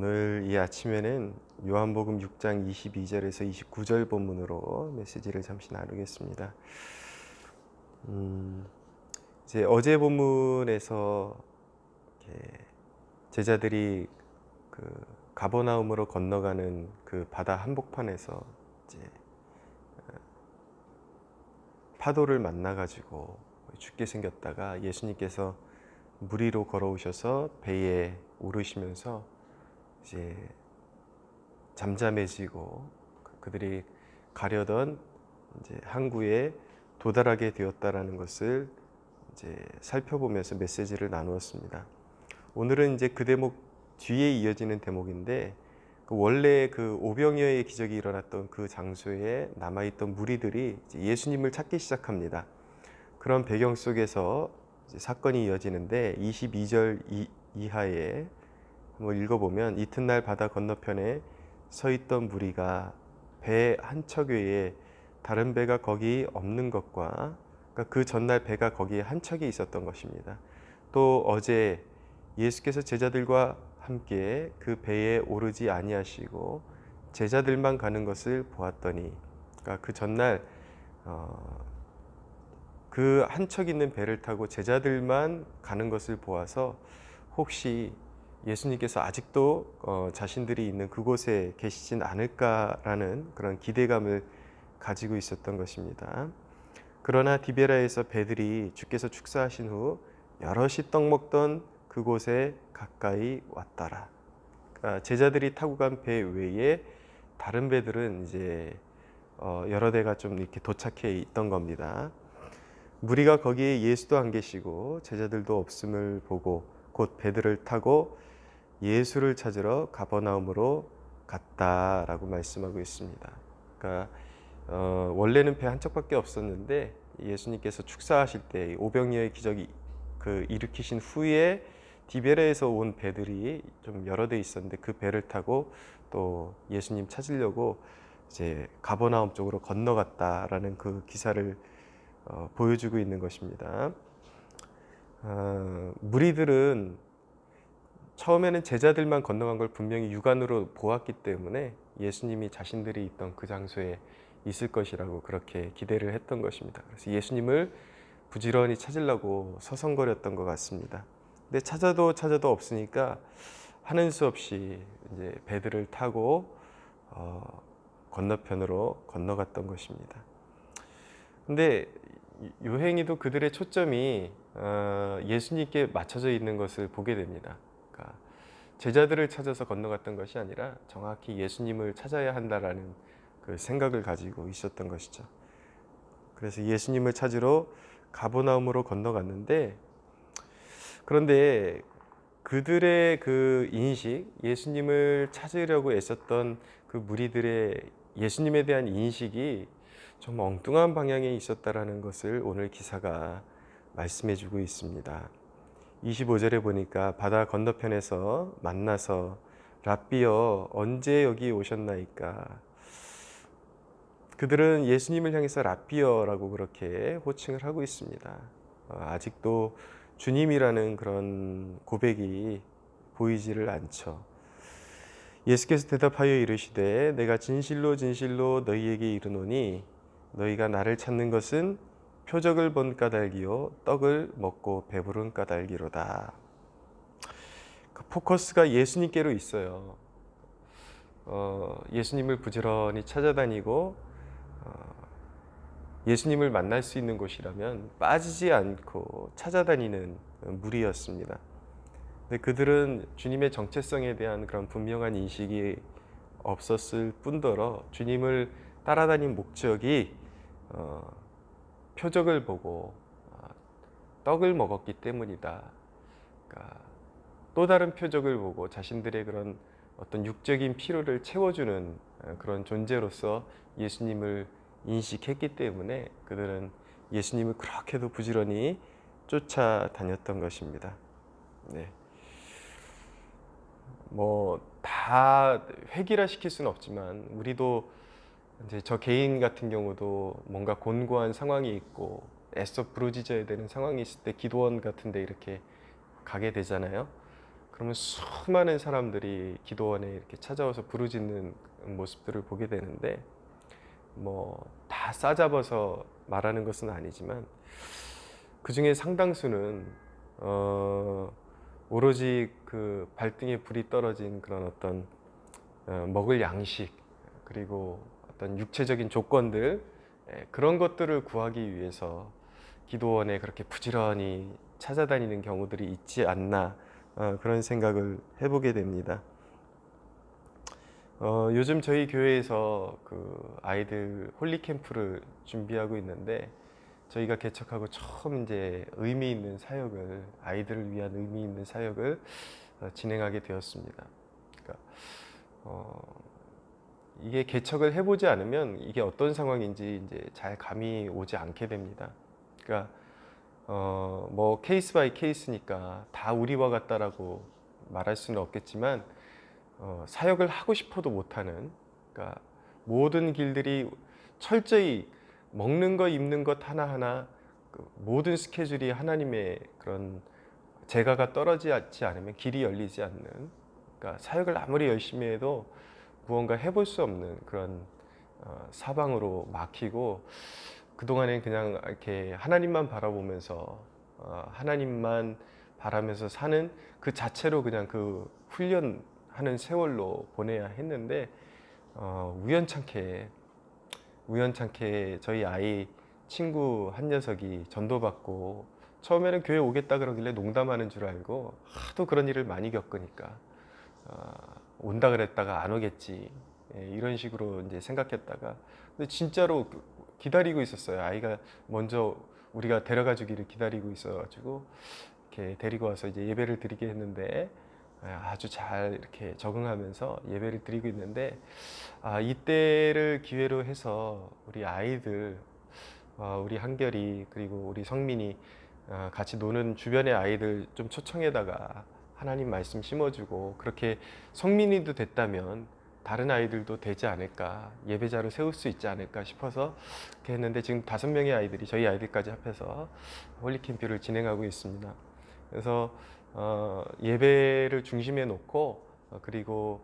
오늘 이 아침에는 요한복음 6장 22절에서 29절 본문으로 메시지를 잠시 나누겠습니다. 이제 어제 본문에서 제자들이 그 가버나움으로 건너가는 그 바다 한복판에서 이제 파도를 만나가지고 죽게 생겼다가 예수님께서 물 위로 걸어오셔서 배에 오르시면서 이제 잠잠해지고 그들이 가려던 이제 항구에 도달하게 되었다라는 것을 이제 살펴보면서 메시지를 나누었습니다. 오늘은 이제 그 대목 뒤에 이어지는 대목인데 원래 그 오병이어의 기적이 일어났던 그 장소에 남아있던 무리들이 예수님을 찾기 시작합니다. 그런 배경 속에서 이제 사건이 이어지는데 22절 이하에 한번 읽어보면 이튿날 바다 건너편에 서 있던 무리가 배 한 척 외에 다른 배가 거기 없는 것과 그러니까 그 전날 배가 거기에 한 척이 있었던 것입니다. 또 어제 예수께서 제자들과 함께 그 배에 오르지 아니하시고 제자들만 가는 것을 보았더니 그러니까 그 전날 그 한 척 있는 배를 타고 제자들만 가는 것을 보아서 혹시 예수님께서 아직도 자신들이 있는 그곳에 계시진 않을까라는 그런 기대감을 가지고 있었던 것입니다. 그러나 디베라에서 배들이 주께서 축사하신 후 여럿이 떡 먹던 그곳에 가까이 왔더라. 그러니까 제자들이 타고 간 배 외에 다른 배들은 이제 여러 대가 좀 이렇게 도착해 있던 겁니다. 무리가 거기에 예수도 안 계시고 제자들도 없음을 보고 곧 배들을 타고 예수를 찾으러 가버나움으로 갔다라고 말씀하고 있습니다. 그러니까 원래는 배 한 척밖에 없었는데 예수님께서 축사하실 때 오병이어의 기적이 일으키신 후에 디베레에서 온 배들이 좀 여러 대 있었는데 그 배를 타고 또 예수님 찾으려고 이제 가버나움 쪽으로 건너갔다라는 그 기사를 보여주고 있는 것입니다. 무리들은 처음에는 제자들만 건너간 걸 분명히 육안으로 보았기 때문에 예수님이 자신들이 있던 그 장소에 있을 것이라고 그렇게 기대를 했던 것입니다. 그래서 예수님을 부지런히 찾으려고 서성거렸던 것 같습니다. 근데 찾아도 없으니까 하는 수 없이 이제 배들을 타고 건너편으로 건너갔던 것입니다. 근데 요행이도 그들의 초점이 예수님께 맞춰져 있는 것을 보게 됩니다. 그러니까 제자들을 찾아서 건너갔던 것이 아니라 정확히 예수님을 찾아야 한다라는 그 생각을 가지고 있었던 것이죠. 그래서 예수님을 찾으러 가버나움으로 건너갔는데 그런데 그들의 그 인식, 예수님을 찾으려고 애썼던 그 무리들의 예수님에 대한 인식이 좀 엉뚱한 방향에 있었다라는 것을 오늘 기사가 말씀해 주고 있습니다. 25절에 보니까 바다 건너편에서 만나서 랍비여 언제 여기 오셨나이까. 그들은 예수님을 향해서 랍비여라고 그렇게 호칭을 하고 있습니다. 아직도 주님이라는 그런 고백이 보이지를 않죠. 예수께서 대답하여 이르시되 내가 진실로 진실로 너희에게 이르노니 너희가 나를 찾는 것은 표적을 본 까닭이요 떡을 먹고 배부른 까닭이로다. 그 포커스가 예수님께로 있어요. 예수님을 부지런히 찾아다니고 예수님을 만날 수 있는 곳이라면 빠지지 않고 찾아다니는 무리였습니다. 근데 그들은 주님의 정체성에 대한 그런 분명한 인식이 없었을 뿐더러 주님을 따라다닌 목적이 표적을 보고 떡을 먹었기 때문이다. 그러니까 또 다른 표적을 보고 자신들의 그런 어떤 육적인 필요를 채워주는 그런 존재로서 예수님을 인식했기 때문에 그들은 예수님을 그렇게도 부지런히 쫓아다녔던 것입니다. 네. 다 획일화시킬 수는 없지만 우리도 이제 저 개인 같은 경우도 뭔가 곤고한 상황이 있고 애써 부르짖어야 되는 상황이 있을 때 기도원 같은 데 이렇게 가게 되잖아요. 그러면 수많은 사람들이 기도원에 이렇게 찾아와서 부르짖는 모습들을 보게 되는데, 뭐 다 싸잡아서 말하는 것은 아니지만 그 중에 상당수는 오로지 그 발등에 불이 떨어진 그런 어떤 먹을 양식, 그리고 어떤 육체적인 조건들, 그런 것들을 구하기 위해서 기도원에 그렇게 부지런히 찾아다니는 경우들이 있지 않나, 그런 생각을 해보게 됩니다. 요즘 저희 교회에서 그 아이들 홀리 캠프를 준비하고 있는데, 저희가 개척하고 처음 이제 의미 있는 사역을, 아이들을 위한 의미 있는 사역을 진행하게 되었습니다. 그러니까 이게 개척을 해보지 않으면 이게 어떤 상황인지 이제 잘 감이 오지 않게 됩니다. 그러니까 뭐 케이스 바이 케이스니까 다 우리와 같다라고 말할 수는 없겠지만, 사역을 하고 싶어도 못하는, 그러니까 모든 길들이 철저히 먹는 것, 입는 것 하나하나, 그 모든 스케줄이 하나님의 그런 제가가 떨어지지 않으면 길이 열리지 않는, 그러니까 사역을 아무리 열심히 해도 무언가 해볼 수 없는 그런 사방으로 막히고, 그동안엔 그냥 이렇게 하나님만 바라보면서 하나님만 바라면서 사는 그 자체로 그냥 그 훈련하는 세월로 보내야 했는데, 우연찮게 저희 아이 친구 한 녀석이 전도받고, 처음에는 교회 오겠다 그러길래 농담하는 줄 알고, 하도 그런 일을 많이 겪으니까 온다 그랬다가 안 오겠지, 이런 식으로 이제 생각했다가, 근데 진짜로 기다리고 있었어요. 아이가 먼저 우리가 데려가 주기를 기다리고 있어가지고 이렇게 데리고 와서 이제 예배를 드리게 했는데, 아주 잘 이렇게 적응하면서 예배를 드리고 있는데, 이때를 기회로 해서 우리 아이들, 우리 한결이 그리고 우리 성민이 같이 노는 주변의 아이들 좀 초청해다가 하나님 말씀 심어주고, 그렇게 성민이도 됐다면 다른 아이들도 되지 않을까, 예배자로 세울 수 있지 않을까 싶어서 그렇게 했는데, 지금 5명의 아이들이, 저희 아이들까지 합해서 홀리캠프를 진행하고 있습니다. 그래서 예배를 중심에 놓고, 그리고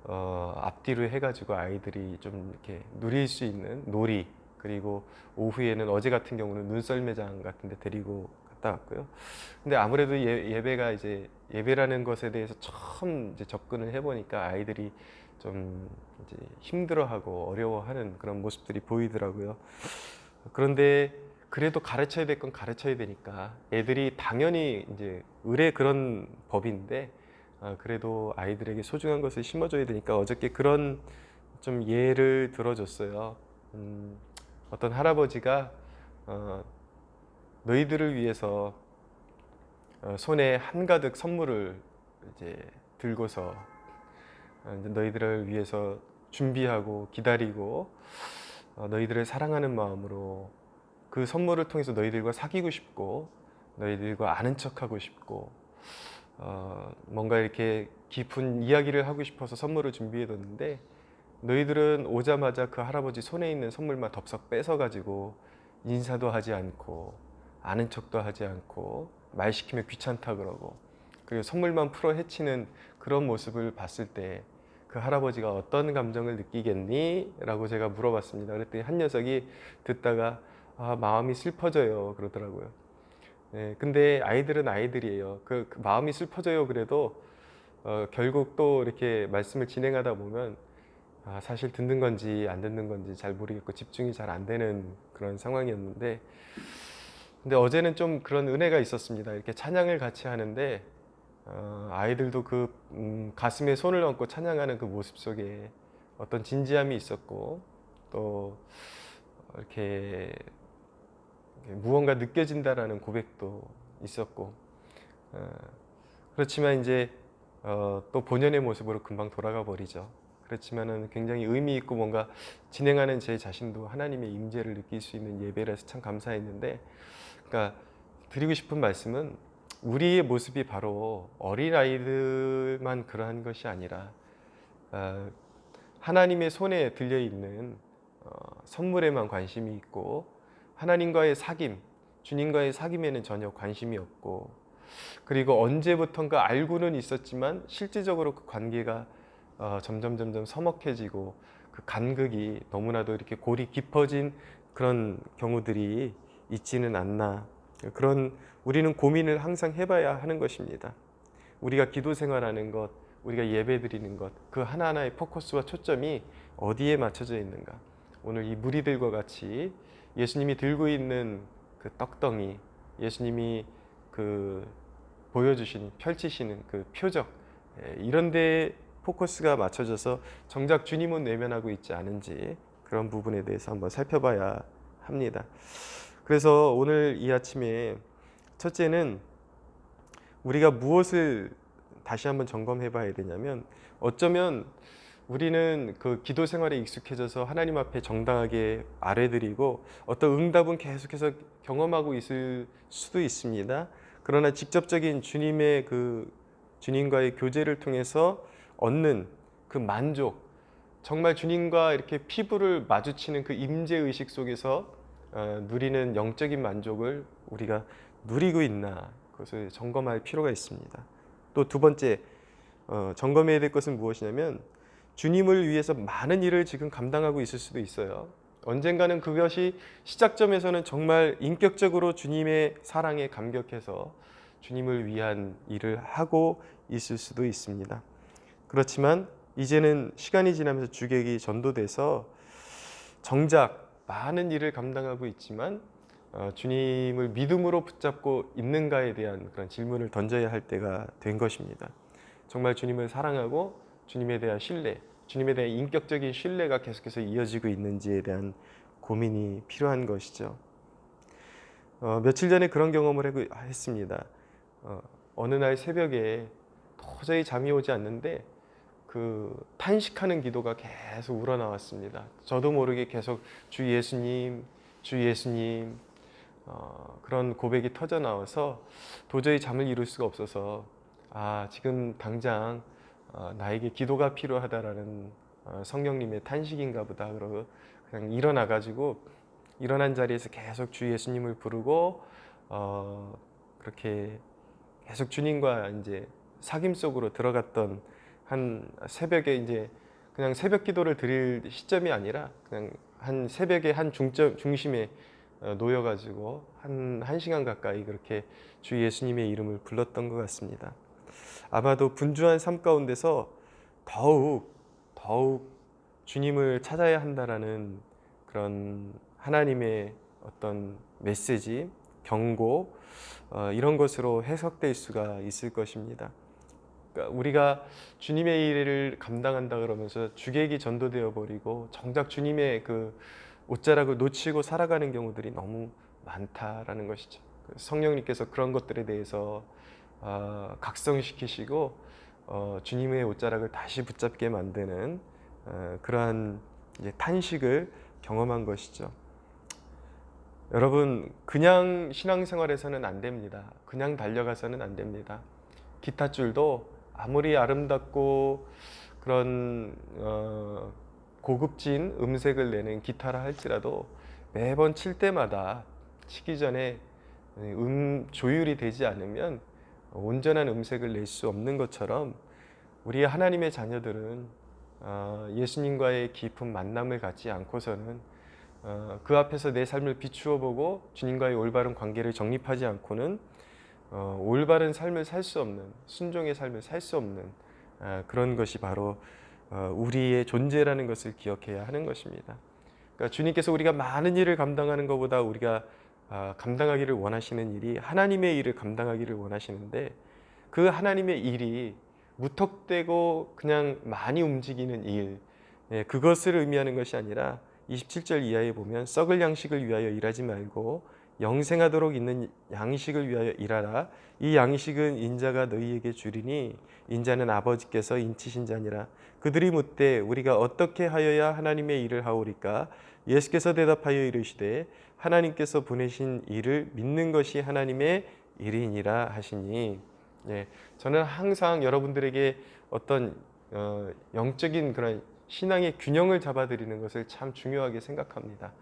앞뒤로 해가지고 아이들이 좀 이렇게 누릴 수 있는 놀이, 그리고 오후에는, 어제 같은 경우는 눈썰매장 같은 데 데리고 갔다 왔고요. 근데 아무래도 예배가 이제 예배라는 것에 대해서 처음 이제 접근을 해보니까 아이들이 좀 이제 힘들어하고 어려워하는 그런 모습들이 보이더라고요. 그런데 그래도 가르쳐야 될 건 가르쳐야 되니까, 애들이 당연히 이제 의례 그런 법인데, 그래도 아이들에게 소중한 것을 심어줘야 되니까 어저께 그런 좀 예를 들어줬어요. 어떤 할아버지가 너희들을 위해서 손에 한가득 선물을 이제 들고서 너희들을 위해서 준비하고 기다리고, 너희들을 사랑하는 마음으로 그 선물을 통해서 너희들과 사귀고 싶고, 너희들과 아는 척하고 싶고, 뭔가 이렇게 깊은 이야기를 하고 싶어서 선물을 준비해 뒀는데, 너희들은 오자마자 그 할아버지 손에 있는 선물만 덥석 뺏어 가지고 인사도 하지 않고 아는 척도 하지 않고 말 시키면 귀찮다 그러고, 그리고 선물만 풀어 헤치는 그런 모습을 봤을 때 그 할아버지가 어떤 감정을 느끼겠니? 라고 제가 물어봤습니다. 그랬더니 한 녀석이 듣다가 마음이 슬퍼져요 그러더라고요. 네, 근데 아이들은 아이들이에요. 그 마음이 슬퍼져요 그래도 결국 또 이렇게 말씀을 진행하다 보면 사실 듣는 건지 안 듣는 건지 잘 모르겠고 집중이 잘 안 되는 그런 상황이었는데, 근데 어제는 좀 그런 은혜가 있었습니다. 이렇게 찬양을 같이 하는데 아이들도 그 가슴에 손을 얹고 찬양하는 그 모습 속에 어떤 진지함이 있었고, 또 이렇게 무언가 느껴진다라는 고백도 있었고, 그렇지만 이제 또 본연의 모습으로 금방 돌아가 버리죠. 그렇지만은 굉장히 의미 있고 뭔가 진행하는 제 자신도 하나님의 임재를 느낄 수 있는 예배라서 참 감사했는데, 그러니까 드리고 싶은 말씀은, 우리의 모습이 바로 어린아이들만 그러한 것이 아니라 하나님의 손에 들려있는 선물에만 관심이 있고, 하나님과의 사귐, 주님과의 사귐에는 전혀 관심이 없고, 그리고 언제부턴가 알고는 있었지만 실질적으로 그 관계가 점점 서먹해지고 그 간극이 너무나도 이렇게 골이 깊어진 그런 경우들이 있지는 않나. 그런 우리는 고민을 항상 해봐야 하는 것입니다. 우리가 기도 생활하는 것, 우리가 예배 드리는 것, 그 하나하나의 포커스와 초점이 어디에 맞춰져 있는가. 오늘 이 무리들과 같이 예수님이 들고 있는 그 떡덩이, 예수님이 그 보여주시는, 펼치시는 그 표적, 이런 데 포커스가 맞춰져서 정작 주님은 외면하고 있지 않은지 그런 부분에 대해서 한번 살펴봐야 합니다. 그래서 오늘 이 아침에 첫째는 우리가 무엇을 다시 한번 점검해 봐야 되냐면, 어쩌면 우리는 그 기도 생활에 익숙해져서 하나님 앞에 정당하게 아뢰드리고 어떤 응답은 계속해서 경험하고 있을 수도 있습니다. 그러나 직접적인 주님의 주님과의 교제를 통해서 얻는 그 만족, 정말 주님과 이렇게 피부를 마주치는 그 임재 의식 속에서 누리는 영적인 만족을 우리가 누리고 있나, 그것을 점검할 필요가 있습니다. 또 두 번째 점검해야 될 것은 무엇이냐면, 주님을 위해서 많은 일을 지금 감당하고 있을 수도 있어요. 언젠가는 그것이 시작점에서는 정말 인격적으로 주님의 사랑에 감격해서 주님을 위한 일을 하고 있을 수도 있습니다. 그렇지만 이제는 시간이 지나면서 주객이 전도돼서 정작 많은 일을 감당하고 있지만 주님을 믿음으로 붙잡고 있는가에 대한 그런 질문을 던져야 할 때가 된 것입니다. 정말 주님을 사랑하고 주님에 대한 신뢰, 주님에 대한 인격적인 신뢰가 계속해서 이어지고 있는지에 대한 고민이 필요한 것이죠. 며칠 전에 그런 경험을 했습니다. 어느 날 새벽에 도저히 잠이 오지 않는데 그 탄식하는 기도가 계속 우러나왔습니다. 저도 모르게 계속 주 예수님, 주 예수님, 그런 고백이 터져 나와서 도저히 잠을 이룰 수가 없어서 지금 당장 나에게 기도가 필요하다라는 성령님의 탄식인가 보다 그러고 그냥 일어나가지고 일어난 자리에서 계속 주 예수님을 부르고 그렇게 계속 주님과 이제 사귐 속으로 들어갔던, 한 새벽에 이제 그냥 새벽 기도를 드릴 시점이 아니라 그냥 한 새벽에 한 중심에 놓여가지고 한 시간 가까이 그렇게 주 예수님의 이름을 불렀던 것 같습니다. 아마도 분주한 삶 가운데서 더욱 주님을 찾아야 한다라는 그런 하나님의 어떤 메시지, 경고, 이런 것으로 해석될 수가 있을 것입니다. 그러니까 우리가 주님의 일을 감당한다 그러면서 주객이 전도되어 버리고 정작 주님의 그 옷자락을 놓치고 살아가는 경우들이 너무 많다라는 것이죠. 성령님께서 그런 것들에 대해서 각성시키시고 주님의 옷자락을 다시 붙잡게 만드는 그러한 이제 탄식을 경험한 것이죠. 여러분, 그냥 신앙생활에서는 안 됩니다. 그냥 달려가서는 안 됩니다. 기타줄도 아무리 아름답고 그런 고급진 음색을 내는 기타라 할지라도 매번 칠 때마다 치기 전에 조율이 되지 않으면 온전한 음색을 낼 수 없는 것처럼, 우리 하나님의 자녀들은 예수님과의 깊은 만남을 갖지 않고서는 그 앞에서 내 삶을 비추어 보고 주님과의 올바른 관계를 정립하지 않고는 올바른 삶을 살 수 없는, 순종의 삶을 살 수 없는 그런 것이 바로 우리의 존재라는 것을 기억해야 하는 것입니다. 그러니까 주님께서 우리가 많은 일을 감당하는 것보다 우리가 감당하기를 원하시는 일이 하나님의 일을 감당하기를 원하시는데, 그 하나님의 일이 무턱대고 그냥 많이 움직이는 일, 그것을 의미하는 것이 아니라 27절 이하에 보면 썩을 양식을 위하여 일하지 말고 영생하도록 있는 양식을 위하여 일하라. 이 양식은 인자가 너희에게 주리니 인자는 아버지께서 인치신 자니라. 그들이 묻되 우리가 어떻게 하여야 하나님의 일을 하오리까? 예수께서 대답하여 이르시되 하나님께서 보내신 일을 믿는 것이 하나님의 일이니라 하시니. 저는 항상 여러분들에게 어떤 영적인 그런 신앙의 균형을 잡아드리는 것을 참 중요하게 생각합니다.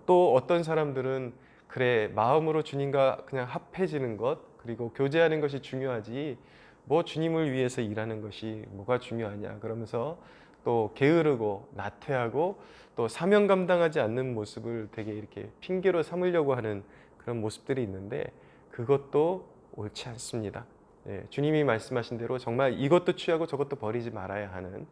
또 어떤 사람들은 그래, 마음으로 주님과 그냥 합해지는 것, 그리고 교제하는 것이 중요하지 뭐 주님을 위해서 일하는 것이 뭐가 중요하냐 그러면서 또 게으르고 나태하고 또 사명 감당하지 않는 모습을 되게 이렇게 핑계로 삼으려고 하는 그런 모습들이 있는데 그것도 옳지 않습니다. 예, 주님이 말씀하신 대로 정말 이것도 취하고 저것도 버리지 말아야 하는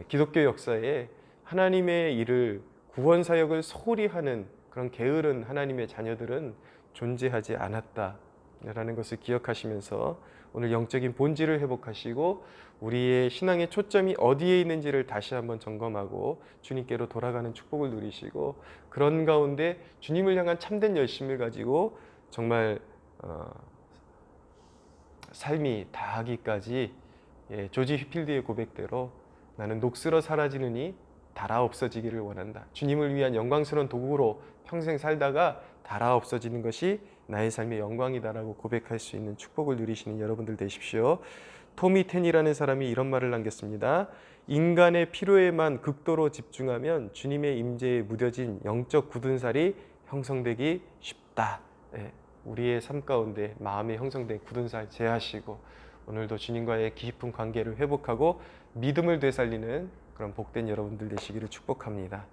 기독교 역사에 하나님의 일을 구원 사역을 소홀히 하는 그런 게으른 하나님의 자녀들은 존재하지 않았다라는 것을 기억하시면서 오늘 영적인 본질을 회복하시고 우리의 신앙의 초점이 어디에 있는지를 다시 한번 점검하고 주님께로 돌아가는 축복을 누리시고 그런 가운데 주님을 향한 참된 열심을 가지고 정말 삶이 다하기까지 조지 휘필드의 고백대로 나는 녹슬어 사라지느니 닳아 없어지기를 원한다. 주님을 위한 영광스러운 도구로 평생 살다가 닳아 없어지는 것이 나의 삶의 영광이다라고 고백할 수 있는 축복을 누리시는 여러분들 되십시오. 토미 텐이라는 사람이 이런 말을 남겼습니다. 인간의 필요에만 극도로 집중하면 주님의 임재에 무뎌진 영적 굳은 살이 형성되기 쉽다. 우리의 삶 가운데 마음에 형성된 굳은 살 제하시고 오늘도 주님과의 깊은 관계를 회복하고 믿음을 되살리는 그런 복된 여러분들 되시기를 축복합니다.